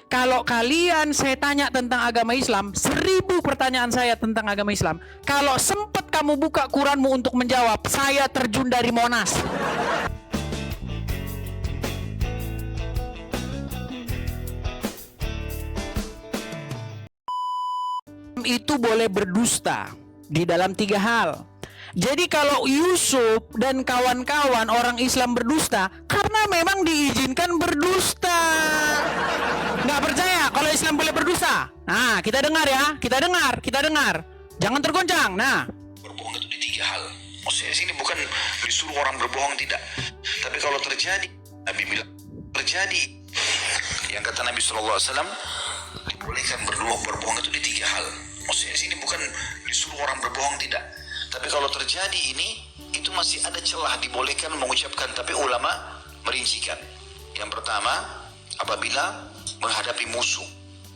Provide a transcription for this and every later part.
Kalau kalian saya tanya tentang agama Islam, 1000 pertanyaan saya tentang agama Islam. Kalau sempat kamu buka Quranmu untuk menjawab, saya terjun dari Monas. Itu boleh berdusta di dalam 3 hal. Jadi kalau Yusuf dan kawan-kawan orang Islam berdusta, karena memang diizinkan berdusta. Nggak percaya kalau Islam boleh berdusta? Nah, kita dengar ya, kita dengar. Jangan tergoncang. Nah, berbohong itu di 3 hal. Maksudnya sini bukan disuruh orang berbohong, tidak. Tapi kalau terjadi, Nabi bilang terjadi. Yang kata Nabi SAW, dibolehkan berbohong itu di 3 hal. Maksudnya sini bukan disuruh orang berbohong, tidak. Tapi kalau terjadi ini, itu masih ada celah dibolehkan mengucapkan, tapi ulama merincikan. Yang pertama, apabila menghadapi musuh.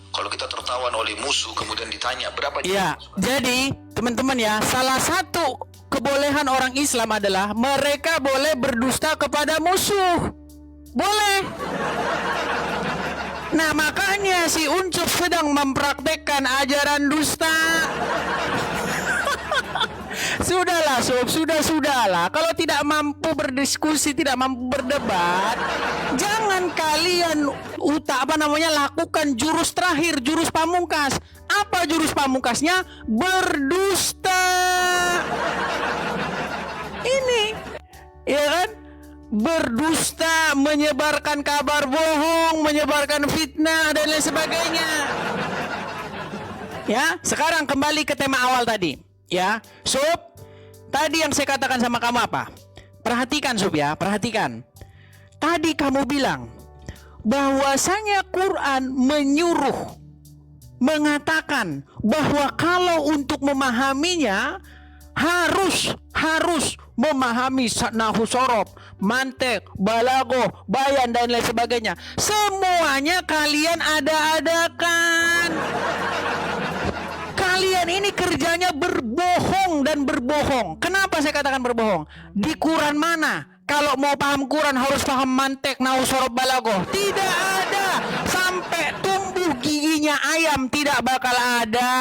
Kalau kita tertawan oleh musuh, kemudian ditanya berapa. ya, jadi teman-teman ya, salah satu kebolehan orang Islam adalah mereka boleh berdusta kepada musuh. Boleh. Nah, makanya si Ucup sedang mempraktekkan ajaran dusta. Sudahlah sob, sudahlah. Kalau tidak mampu berdiskusi, tidak mampu berdebat, jangan kalian lakukan jurus terakhir, jurus pamungkas. Apa jurus pamungkasnya? Berdusta. Ini, ya kan? Berdusta, menyebarkan kabar bohong, menyebarkan fitnah dan lain sebagainya. Ya, sekarang kembali ke tema awal tadi. Ya, Sob, tadi yang saya katakan sama kamu apa? Perhatikan Sob ya, perhatikan. Tadi kamu bilang bahwasanya Quran menyuruh, mengatakan bahwa kalau untuk memahaminya harus memahami nahwu sorof, mantek, balagoh, bayan dan lain sebagainya. Semuanya kalian ada-adakan. Kalian ini kerjanya berbohong dan berbohong. Kenapa saya katakan berbohong? Di Quran mana? Kalau mau paham Quran harus paham mantek, nahwu sorof, balagoh. Tidak ada. Sampai tumbuh giginya ayam tidak bakal ada.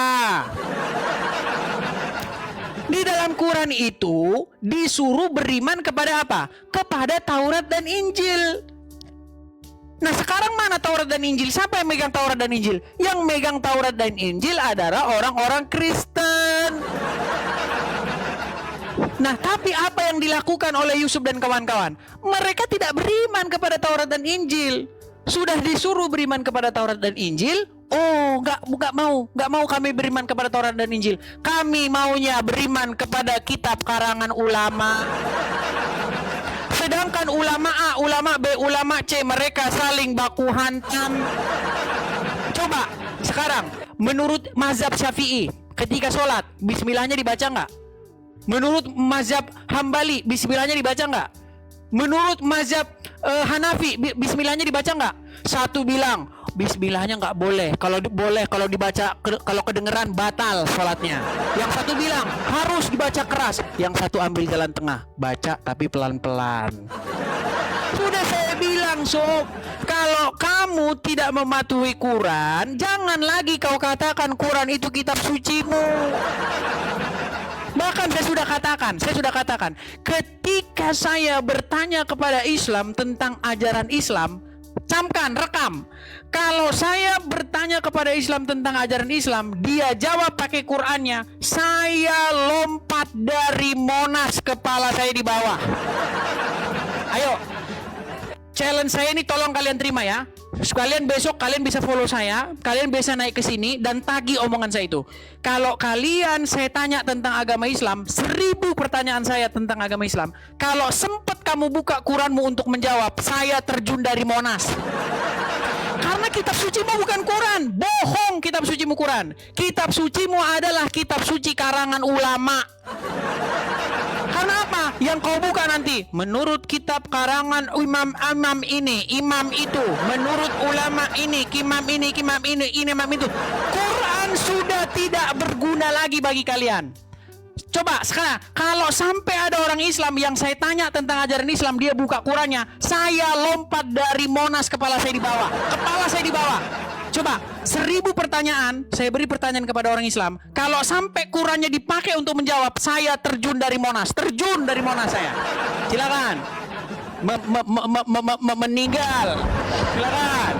Di dalam Quran itu disuruh beriman kepada apa? Kepada Taurat dan Injil. Nah, sekarang mana Taurat dan Injil? Siapa yang megang Taurat dan Injil? Yang megang Taurat dan Injil adalah orang-orang Kristen. Nah, tapi apa yang dilakukan oleh Yusuf dan kawan-kawan? Mereka tidak beriman kepada Taurat dan Injil. Sudah disuruh beriman kepada Taurat dan Injil. Oh, nggak mau kami beriman kepada Taurat dan Injil. Kami maunya beriman kepada kitab karangan ulama. Sedangkan ulama A, ulama B, ulama C, mereka saling baku hantam. Coba sekarang, menurut mazhab Syafi'i, ketika sholat, bismillahnya dibaca nggak? Menurut mazhab Hambali, bismillahnya dibaca nggak? Menurut mazhab Hanafi, bismillahnya dibaca nggak? Satu bilang bismillahnya nggak boleh. Kalau dibaca, kalau kedengeran batal sholatnya. Yang satu bilang harus dibaca keras. Yang satu ambil jalan tengah, baca tapi pelan-pelan. Sudah saya bilang Sob, kalau kamu tidak mematuhi Quran, jangan lagi kau katakan Quran itu kitab sucimu. Bahkan saya sudah katakan, ketika saya bertanya kepada Islam tentang ajaran Islam, camkan, rekam. Kalau saya bertanya kepada Islam tentang ajaran Islam, dia jawab pakai Qurannya, saya lompat dari Monas, kepala saya di bawah. Ayo, challenge saya ini tolong kalian terima ya. Sekalian besok kalian bisa follow saya, kalian bisa naik ke sini dan tagih omongan saya itu. Kalau kalian saya tanya tentang agama Islam, 1000 pertanyaan saya tentang agama Islam. Kalau sempat kamu buka Quranmu untuk menjawab, saya terjun dari Monas. Karena kitab sucimu bukan Quran, bohong kitab sucimu Quran. Kitab sucimu adalah kitab suci karangan ulama. Karena apa? Yang kau buka nanti menurut kitab karangan imam ini, imam itu, menurut ulama ini, imam ini, imam itu. Quran sudah tidak berguna lagi bagi kalian. Coba sekarang, kalau sampai ada orang Islam yang saya tanya tentang ajaran Islam, dia buka Qurannya, saya lompat dari Monas, kepala saya di bawah. Coba 1000 pertanyaan, saya beri pertanyaan kepada orang Islam. Kalau sampai Qurannya dipakai untuk menjawab, saya terjun dari Monas saya. Silakan. Meninggal. Silakan.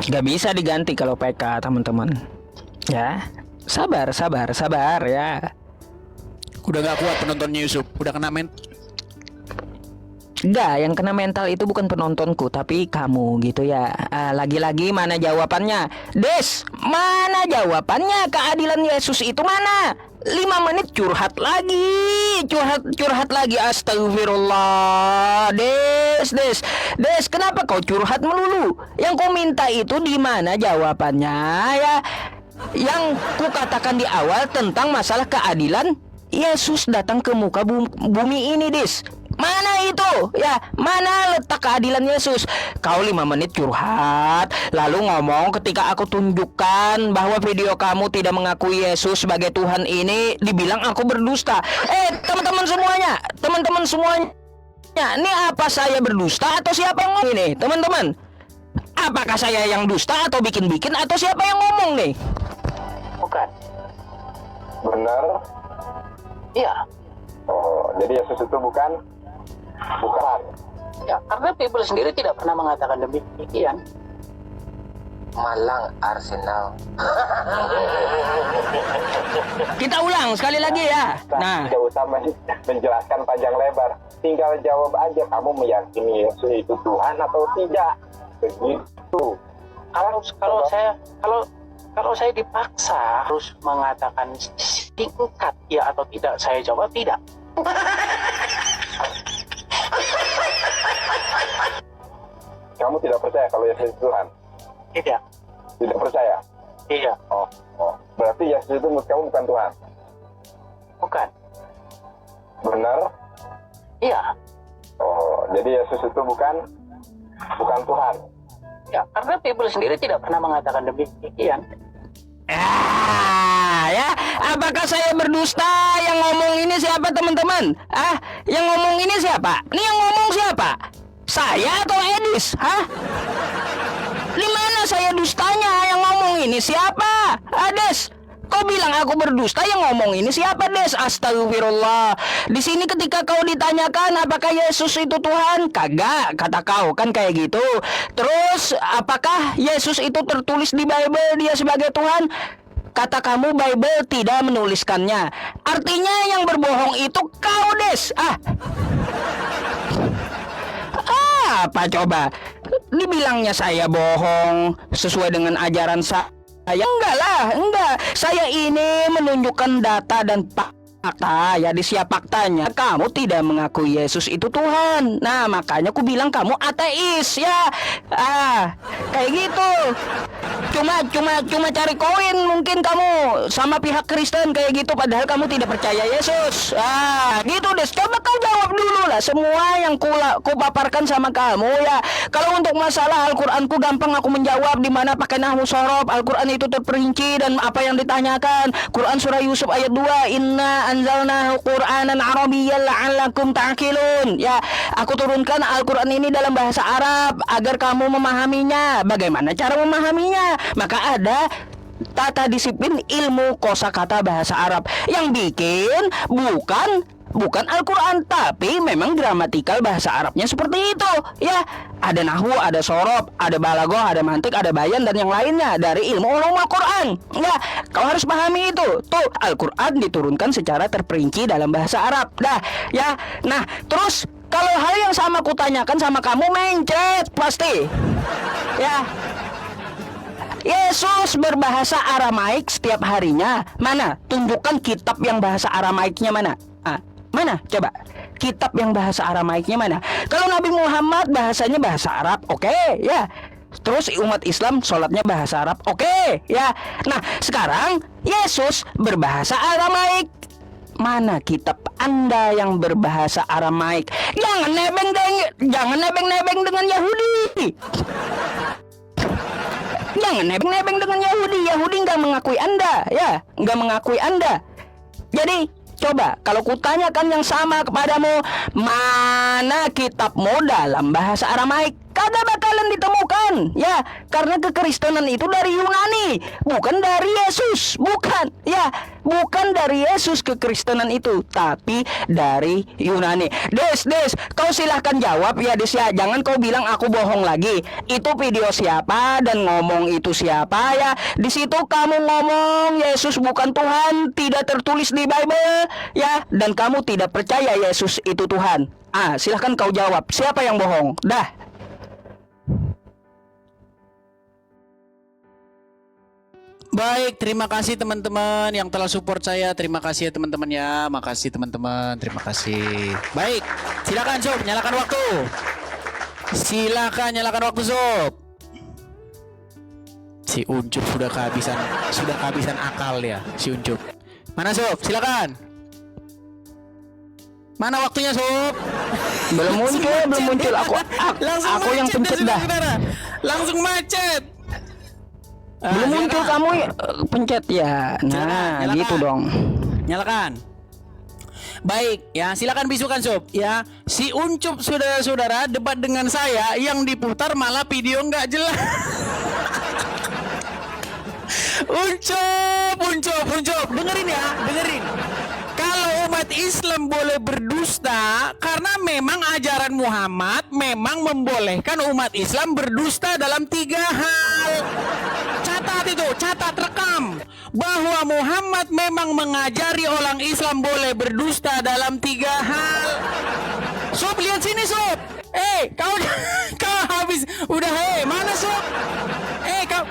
Gak bisa diganti kalau PK, teman-teman. Ya, sabar ya. Udah gak kuat penontonnya Yusuf. Udah kena Enggak, yang kena mental itu bukan penontonku, tapi kamu gitu ya. Lagi-lagi mana jawabannya? Des, mana jawabannya? Keadilan Yesus itu mana? 5 menit curhat lagi. Astagfirullah. Des, kenapa kau curhat melulu? Yang kau minta itu di mana jawabannya ya? Yang kukatakan di awal tentang masalah keadilan Yesus datang ke muka bumi ini, Des. Mana itu? Ya, mana letak keadilan Yesus? Kau 5 menit curhat, lalu ngomong ketika aku tunjukkan bahwa video kamu tidak mengakui Yesus sebagai Tuhan ini, dibilang aku berdusta. Teman-teman semuanya, ini apa saya berdusta atau siapa yang ngomong ini, teman-teman? Apakah saya yang dusta atau bikin-bikin atau siapa yang ngomong nih? Bukan. Benar? Iya. Oh, jadi Yesus itu bukan? Ya, karena Bible sendiri tidak pernah mengatakan demikian. Malang Arsenal. Kita ulang sekali lagi ya. Nah, Tidak usah menjelaskan panjang lebar. Tinggal jawab aja, kamu meyakini Yesus itu Tuhan atau tidak. Begitu. Kalau saya dipaksa harus mengatakan singkat ya atau tidak, saya jawab tidak. Kamu tidak percaya kalau Yesus itu Tuhan? Tidak. Tidak percaya? Iya. Oh. Berarti Yesus itu menurut kamu bukan Tuhan? Bukan. Benar? Iya. Oh, jadi Yesus itu bukan Tuhan? Ya, karena Bible sendiri tidak pernah mengatakan demikian. ya, apakah saya berdusta? Yang ngomong ini siapa, teman-teman? Yang ngomong ini siapa? Ini yang ngomong siapa? Saya atau Edis? Di mana saya dustanya? Yang ngomong ini siapa? Des, kau bilang aku berdusta, yang ngomong ini siapa, Des? Astagfirullah. Di sini ketika kau ditanyakan apakah Yesus itu Tuhan, kagak, kata kau kan kayak gitu. Terus apakah Yesus itu tertulis di Bible dia sebagai Tuhan? Kata kamu Bible tidak menuliskannya. Artinya yang berbohong itu kau, Des. Apa coba? Dibilangnya saya bohong sesuai dengan ajaran saya. Enggak. Saya ini menunjukkan data dan fakta. Ya, di siap faktanya kamu tidak mengakui Yesus itu Tuhan. Nah, makanya aku bilang kamu ateis ya. Kayak gitu. Cuma cari koin mungkin kamu sama pihak Kristen kayak gitu, padahal kamu tidak percaya Yesus. Gitu deh. Coba kau jawab dulu lah semua yang ku paparkan sama kamu ya. Kalau untuk masalah Al-Qur'anku gampang aku menjawab, di mana pakai nahwu sorof. Al-Qur'an itu terperinci dan apa yang ditanyakan. Quran surah Yusuf ayat 2, inna anzalnahu Qur'anan Arabiyyan la'allakum ta'qilun. Ya, aku turunkan Al-Qur'an ini dalam bahasa Arab agar kamu memahaminya. Bagaimana cara memahaminya? Maka ada tata disiplin ilmu kosakata bahasa Arab yang bikin bukan Al-Quran, tapi memang gramatikal bahasa Arabnya seperti itu ya. Ada nahwu, ada sorob, ada balagoh, ada mantik, ada bayan dan yang lainnya dari ilmu ulum Al-Quran ya. Kau harus pahami itu. Tuh, Al-Quran diturunkan secara terperinci dalam bahasa Arab dah ya. Nah, terus kalau hal yang sama kutanyakan sama kamu, mencret pasti ya. Yesus berbahasa Aramaik setiap harinya. Mana? Tunjukkan kitab yang bahasa Aramaiknya mana? Mana? Coba. Kitab yang bahasa Aramaiknya mana? Kalau Nabi Muhammad bahasanya bahasa Arab, oke, ya. Terus umat Islam sholatnya bahasa Arab, oke, ya. Nah, sekarang Yesus berbahasa Aramaik. Mana kitab Anda yang berbahasa Aramaik? Jangan nebeng-nebeng dengan Yahudi. Jangan nebeng-nebeng dengan Yahudi. Yahudi nggak mengakui Anda, ya, nggak mengakui Anda. Jadi Coba, kalau kutanyakan yang sama kepadamu, mana kitabmu dalam bahasa Aramaik? Kagak bakalan ditemukan, ya, karena kekristenan itu dari Yunani, bukan dari Yesus, bukan, ya, bukan dari Yesus kekristenan itu, tapi dari Yunani. Des, kau silahkan jawab ya, Des ya, jangan kau bilang aku bohong lagi. Itu video siapa dan ngomong itu siapa ya? Di situ kamu ngomong Yesus bukan Tuhan, tidak tertulis di Bible, ya, dan kamu tidak percaya Yesus itu Tuhan. Silahkan kau jawab, siapa yang bohong? Dah. Baik, terima kasih teman-teman yang telah support saya. Terima kasih ya teman-teman ya. Makasih teman-teman, terima kasih. Baik, silakan Sob, nyalakan waktu. Silakan nyalakan waktu Sob. Si Uncup sudah kehabisan akal ya, si Uncup. Mana Sob? Silakan. Mana waktunya Sob? Belum muncul. Aku yang pencet dah. Langsung macet. Belum muncul, kamu pencet ya. Nah, Silakan. gitu dong. Nyalakan. Baik, ya silakan bisukan Sob. Ya, si Uncup saudara-saudara debat dengan saya yang diputar malah video nggak jelas. Uncup, dengerin ya, dengerin. Kalau umat Islam boleh berdusta karena memang ajaran Muhammad memang membolehkan umat Islam berdusta dalam 3 hal. Catat rekam bahwa Muhammad memang mengajari orang Islam boleh berdusta dalam 3 hal. Sob, lihat sini Sob. Kau habis udah mana Sob?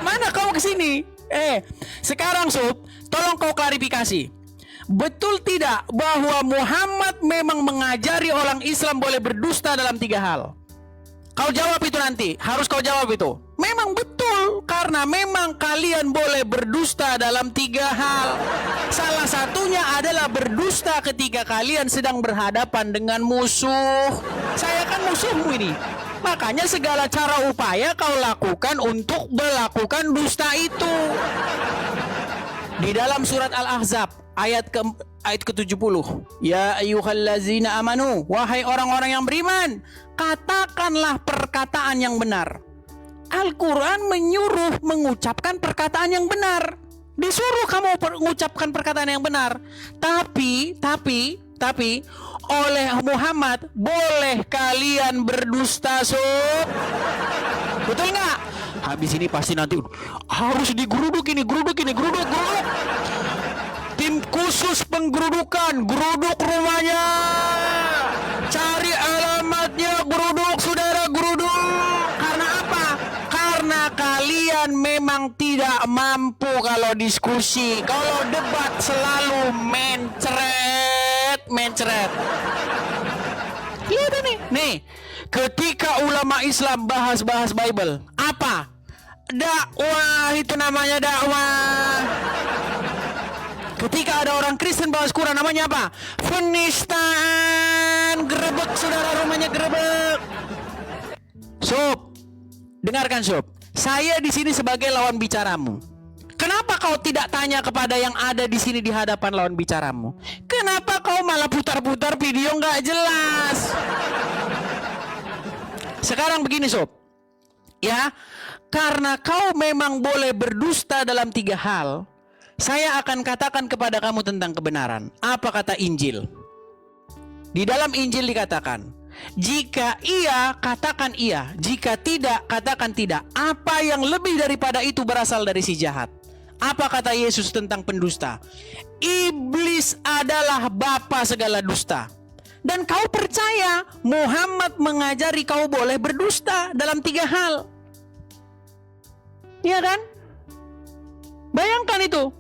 Mana kau kesini? Sekarang Sob, tolong kau klarifikasi. Betul tidak bahwa Muhammad memang mengajari orang Islam boleh berdusta dalam 3 hal? Kau jawab itu nanti, harus kau jawab itu. Memang betul, karena memang kalian boleh berdusta dalam 3 hal. Salah satunya adalah berdusta ketika kalian sedang berhadapan dengan musuh. Saya kan musuhmu ini. Makanya segala cara upaya kau lakukan untuk melakukan dusta itu. Di dalam surat Al-Ahzab ayat ke-70, ya ayyuhallazina amanu, wahai orang-orang yang beriman, katakanlah perkataan yang benar. Al-Quran menyuruh mengucapkan perkataan yang benar. Disuruh kamu mengucapkan perkataan yang benar. Tapi oleh Muhammad boleh kalian berdusta Sob. Betul nggak? Habis ini pasti nanti harus digeruduk ini, geruduk. Tim khusus penggerudukan, geruduk rumahnya. Cari alamatnya, geruduk saudara, geruduk. Karena apa? Karena kalian memang tidak mampu kalau diskusi. Kalau debat selalu mencret. Lihat nih. Ketika ulama Islam bahas Bible, apa? Dakwah, itu namanya dakwah. Ketika ada orang Kristen bahas Quran, namanya apa? Penistaan. Gerebek saudara, rumahnya gerebek. Sob, dengarkan Sob. Saya di sini sebagai lawan bicaramu. Kenapa kau tidak tanya kepada yang ada di sini di hadapan lawan bicaramu? Kenapa kau malah putar-putar video nggak jelas? Sekarang begini Sob, ya, karena kau memang boleh berdusta dalam 3 hal, saya akan katakan kepada kamu tentang kebenaran. Apa kata Injil? Di dalam Injil dikatakan, jika iya, katakan iya. Jika tidak, katakan tidak. Apa yang lebih daripada itu berasal dari si jahat. Apa kata Yesus tentang pendusta? Iblis adalah bapa segala dusta. Dan kau percaya Muhammad mengajari kau boleh berdusta dalam 3 hal. Iya kan? Bayangkan itu.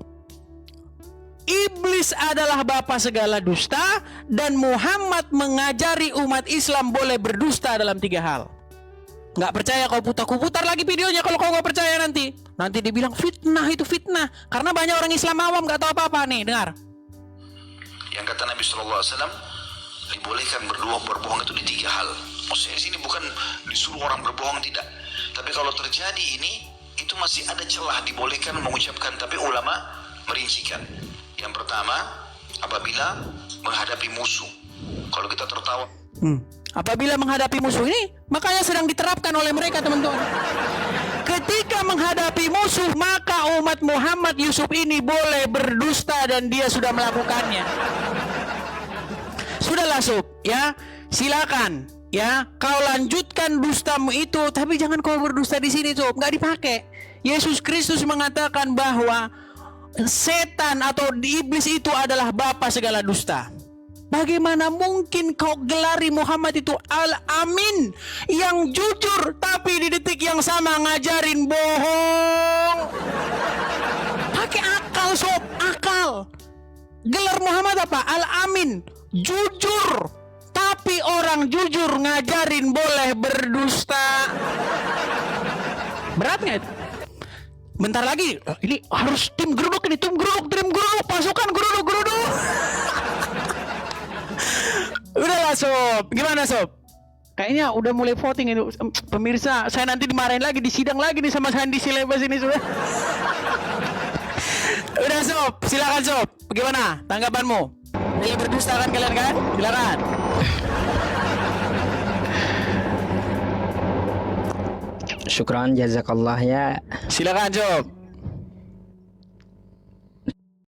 Iblis adalah bapa segala dusta dan Muhammad mengajari umat Islam boleh berdusta dalam 3 hal. Nggak percaya kau putar lagi videonya kalau kau nggak percaya nanti. Nanti dibilang fitnah, itu fitnah. Karena banyak orang Islam awam nggak tahu apa-apa nih, dengar. Yang kata Nabi SAW, dibolehkan berbohong itu di 3 hal. Maksudnya sini bukan disuruh orang berbohong, tidak. Tapi kalau terjadi ini, itu masih ada celah dibolehkan mengucapkan. Tapi ulama merincikan. Yang pertama, apabila menghadapi musuh. Kalau kita tertawa, Apabila menghadapi musuh ini, makanya sedang diterapkan oleh mereka, teman-teman. Ketika menghadapi musuh, maka umat Muhammad Yusuf ini boleh berdusta dan dia sudah melakukannya. Sudahlah Sob, ya, silakan, ya, kau lanjutkan dustamu itu, tapi jangan kau berdusta di sini, Sob, nggak dipakai. Yesus Kristus mengatakan bahwa setan atau iblis itu adalah bapa segala dusta. Bagaimana mungkin kau gelari Muhammad itu Al-Amin yang jujur, tapi di detik yang sama ngajarin bohong? Pakai akal, Sob, akal. Gelar Muhammad apa? Al-Amin, jujur, tapi orang jujur ngajarin boleh berdusta. Berat nggak itu? Bentar lagi, ini harus tim geruduk ini, tim geruduk, pasukan geruduk. Udahlah Sob, gimana Sob? Kayaknya udah mulai voting ini. Pemirsa, saya nanti dimarahin lagi, disidang lagi nih sama Sandi Silebas ini sudah. Udah Sob, silakan Sob. Bagaimana tanggapanmu? Pilih berdusta kan kalian kan? Silakan. Syukran jazakallah ya. Silakan Sob.